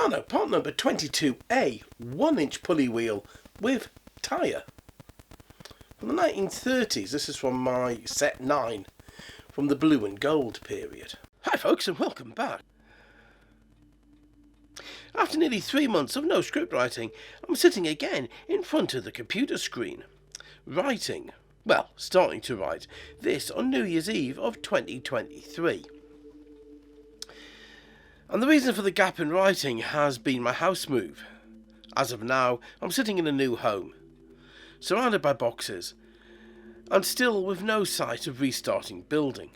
Meccano part number 22A, 1-inch pulley wheel with tyre. From the 1930s, this is from my set 9, from the blue and gold period. Hi folks and welcome back. After nearly 3 months of no script writing, I'm sitting again in front of the computer screen. Starting to write, this on New Year's Eve of 2023. And the reason for the gap in writing has been my house move. As of now, I'm sitting in a new home, surrounded by boxes, and still with no sight of restarting building.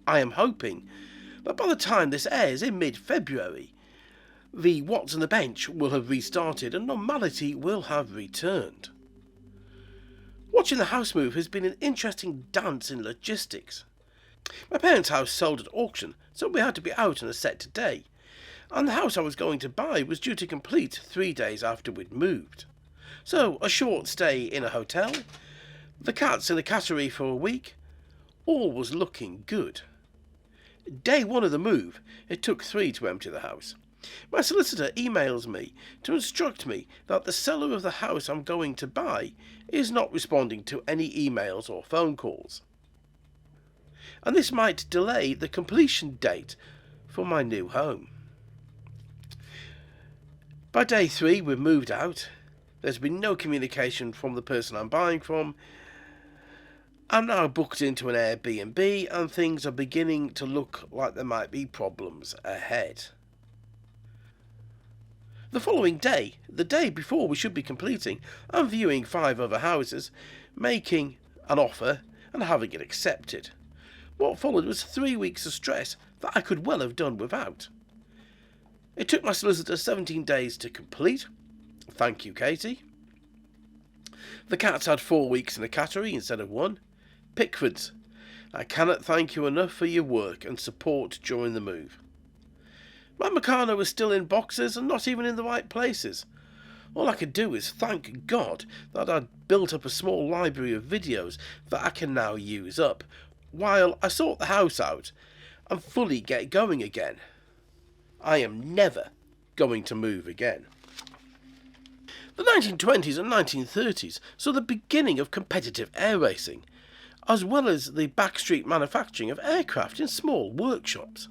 I am hoping that by the time this airs in mid-February, the What's on the Bench will have restarted and normality will have returned. Watching the house move has been an interesting dance in logistics. My parents' house sold at auction, so we had to be out on a set day, and the house I was going to buy was due to complete 3 days after we'd moved. So a short stay in a hotel, the cats in a cattery for a week, all was looking good. Day 1 of the move, it took 3 to empty the house. My solicitor emails me to instruct me that the seller of the house I'm going to buy is not responding to any emails or phone calls, and this might delay the completion date for my new home. By day 3 we've moved out. There's been no communication from the person I'm buying from. I'm now booked into an Airbnb and things are beginning to look like there might be problems ahead. The following day, the day before we should be completing, I'm viewing 5 other houses, making an offer and having it accepted. What followed was 3 weeks of stress that I could well have done without. It took my solicitor 17 days to complete. Thank you, Katie. The cats had 4 weeks in a cattery instead of 1. Pickfords, I cannot thank you enough for your work and support during the move. My Meccano was still in boxes and not even in the right places. All I could do is thank God that I'd built up a small library of videos that I can now use up, while I sort the house out and fully get going again. I am never going to move again. The 1920s and 1930s saw the beginning of competitive air racing, as well as the backstreet manufacturing of aircraft in small workshops.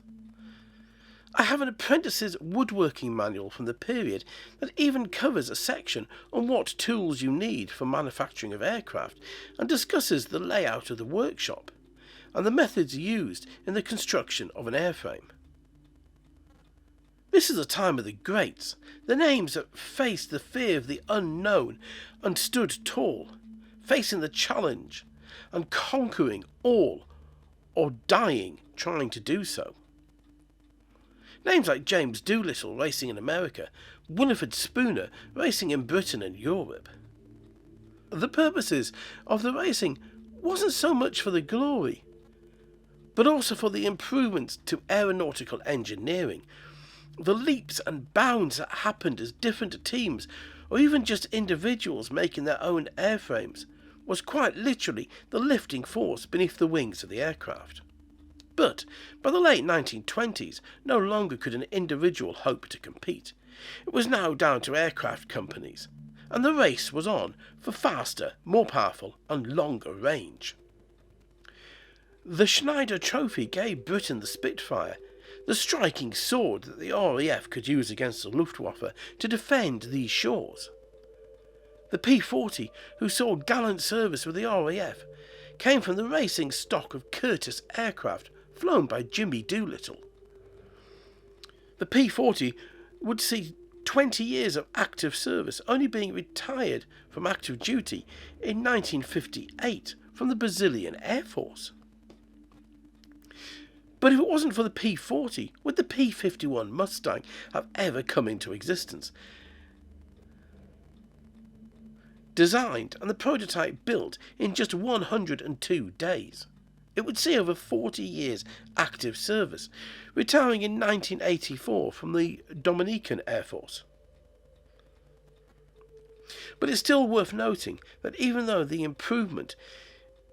I have an apprentice's woodworking manual from the period that even covers a section on what tools you need for manufacturing of aircraft and discusses the layout of the workshop and the methods used in the construction of an airframe. This is a time of the greats, the names that faced the fear of the unknown and stood tall, facing the challenge and conquering all or dying trying to do so. Names like James Doolittle racing in America, Winifred Spooner racing in Britain and Europe. The purposes of the racing wasn't so much for the glory, but also for the improvements to aeronautical engineering, the leaps and bounds that happened as different teams, or even just individuals making their own airframes, was quite literally the lifting force beneath the wings of the aircraft. But by the late 1920s, no longer could an individual hope to compete. It was now down to aircraft companies, and the race was on for faster, more powerful and longer range. The Schneider Trophy gave Britain the Spitfire, the striking sword that the RAF could use against the Luftwaffe to defend these shores. The P-40, who saw gallant service with the RAF, came from the racing stock of Curtiss aircraft flown by Jimmy Doolittle. The P-40 would see 20 years of active service, only being retired from active duty in 1958 from the Brazilian Air Force. But if it wasn't for the P-40, would the P-51 Mustang have ever come into existence? Designed and the prototype built in just 102 days. It would see over 40 years active service, retiring in 1984 from the Dominican Air Force. But it's still worth noting that even though the improvement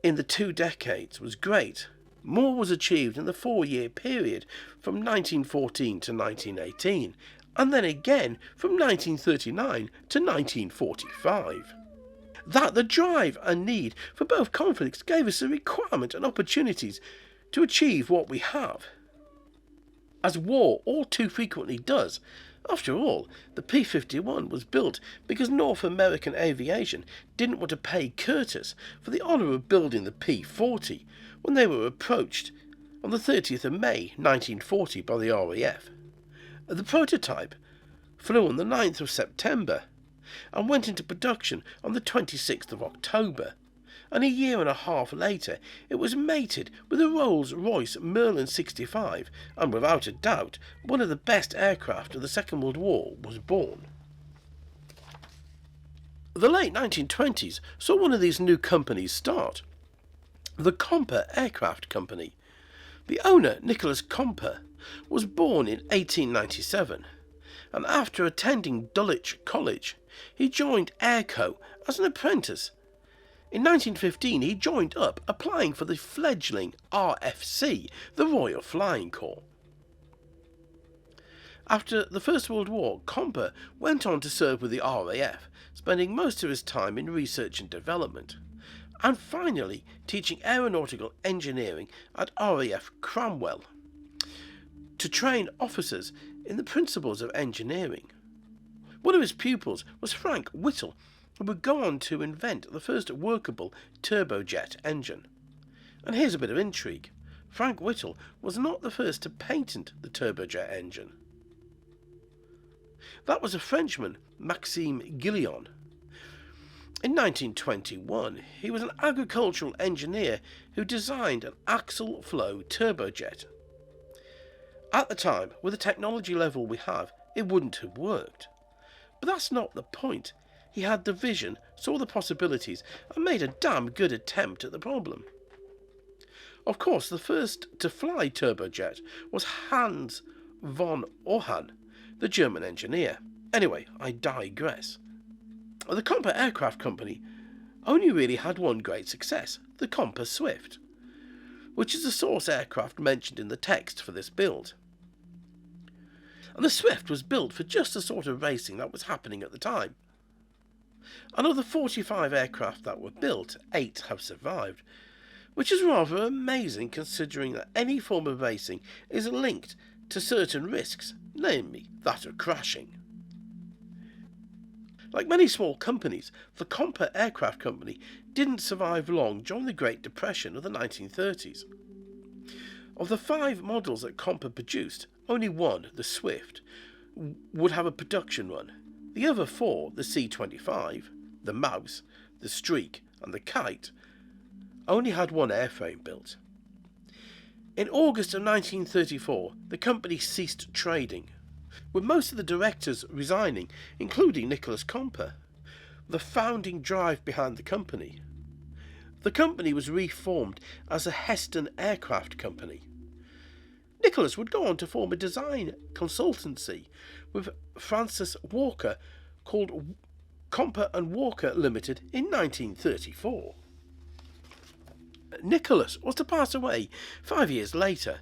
in the 2 decades was great, more was achieved in the 4-year period from 1914 to 1918, and then again from 1939 to 1945. That the drive and need for both conflicts gave us the requirement and opportunities to achieve what we have. As war all too frequently does, after all, the P-51 was built because North American aviation didn't want to pay Curtiss for the honour of building the P-40 when they were approached on the 30th of May 1940 by the RAF. The prototype flew on the 9th of September and went into production on the 26th of October, and a year and a half later it was mated with a Rolls-Royce Merlin 65, and without a doubt one of the best aircraft of the Second World War was born. The late 1920s saw one of these new companies start, the Comper Aircraft Company. The owner, Nicholas Comper, was born in 1897, and after attending Dulwich College, he joined Airco as an apprentice. In 1915 he joined up, applying for the fledgling RFC, the Royal Flying Corps. After the First World War, Comper went on to serve with the RAF, spending most of his time in research and development, and finally teaching aeronautical engineering at RAF Cranwell to train officers in the principles of engineering. One of his pupils was Frank Whittle, who would go on to invent the first workable turbojet engine. And here's a bit of intrigue. Frank Whittle was not the first to patent the turbojet engine. That was a Frenchman, Maxime Guillon. In 1921, he was an agricultural engineer who designed an axial flow turbojet. At the time, with the technology level we have, it wouldn't have worked. But that's not the point. He had the vision, saw the possibilities, and made a damn good attempt at the problem. Of course, the first to fly turbojet was Hans von Orhan, the German engineer. Anyway, I digress. The Comper Aircraft Company only really had one great success, the Comper Swift, which is the source aircraft mentioned in the text for this build. And the Swift was built for just the sort of racing that was happening at the time. And of the 45 aircraft that were built, 8 have survived, which is rather amazing considering that any form of racing is linked to certain risks, namely that of crashing. Like many small companies, the Comper Aircraft Company didn't survive long during the Great Depression of the 1930s. Of the 5 models that Comper produced, only one, the Swift, would have a production run. The other 4, the C-25, the Mouse, the Streak and the Kite, only had one airframe built. In August of 1934, the company ceased trading, with most of the directors resigning, including Nicholas Comper, the founding drive behind the company. The company was reformed as a Heston Aircraft Company. Nicholas would go on to form a design consultancy with Francis Walker called Comper and Walker Limited in 1934. Nicholas was to pass away 5 years later,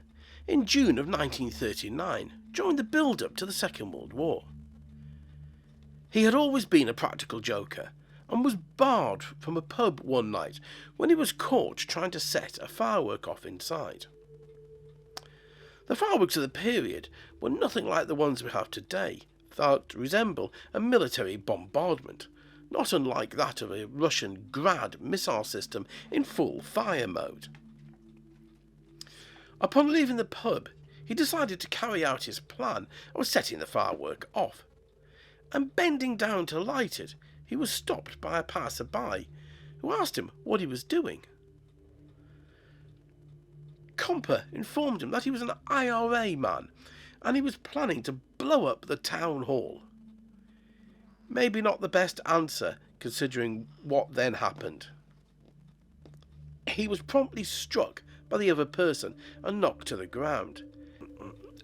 in June of 1939, during the build-up to the Second World War. He had always been a practical joker, and was barred from a pub one night when he was caught trying to set a firework off inside. The fireworks of the period were nothing like the ones we have today, that resemble a military bombardment, not unlike that of a Russian Grad missile system in full fire mode. Upon leaving the pub, he decided to carry out his plan of setting the firework off, and bending down to light it, he was stopped by a passer-by, who asked him what he was doing. Comper informed him that he was an IRA man, and he was planning to blow up the town hall. Maybe not the best answer, considering what then happened. He was promptly struck by the other person and knocked to the ground.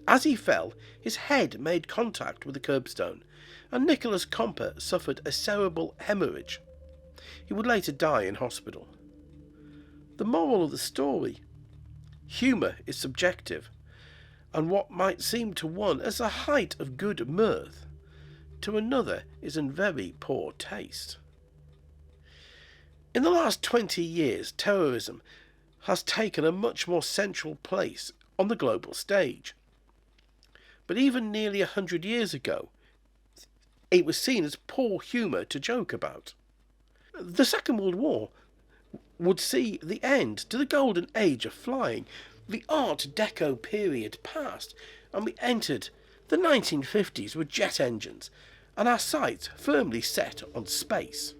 As he fell, his head made contact with the curbstone, and Nicholas Comper suffered a cerebral hemorrhage. He would later die in hospital. The moral of the story: humour is subjective, and what might seem to one as the height of good mirth, to another is in very poor taste. In the last 20 years, terrorism has taken a much more central place on the global stage. But even nearly 100 years ago, it was seen as poor humour to joke about. The Second World War would see the end to the golden age of flying. The Art Deco period passed, and we entered the 1950s with jet engines, and our sights firmly set on space.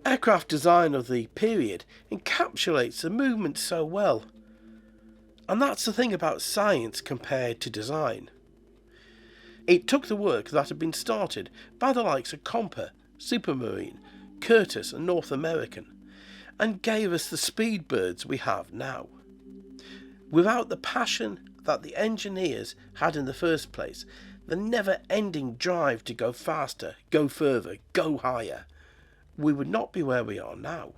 Aircraft design of the period encapsulates the movement so well. And that's the thing about science compared to design. It took the work that had been started by the likes of Compa, Supermarine, Curtiss and North American, and gave us the Speedbirds we have now. Without the passion that the engineers had in the first place, the never-ending drive to go faster, go further, go higher, we would not be where we are now.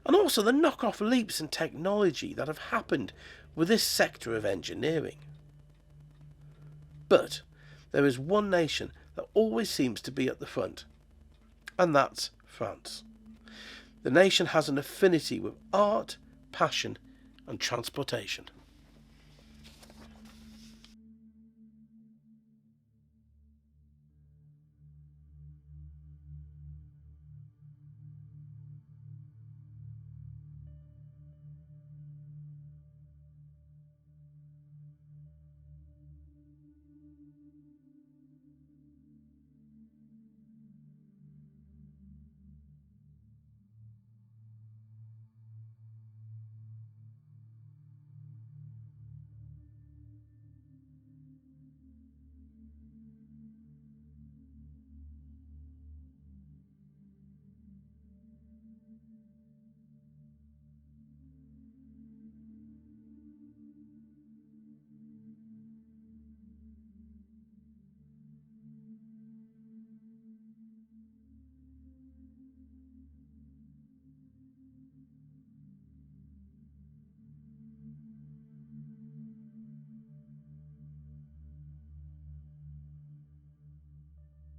And also the knock-off leaps in technology that have happened with this sector of engineering. But there is one nation that always seems to be at the front, and that's France. The nation has an affinity with art, passion, and transportation.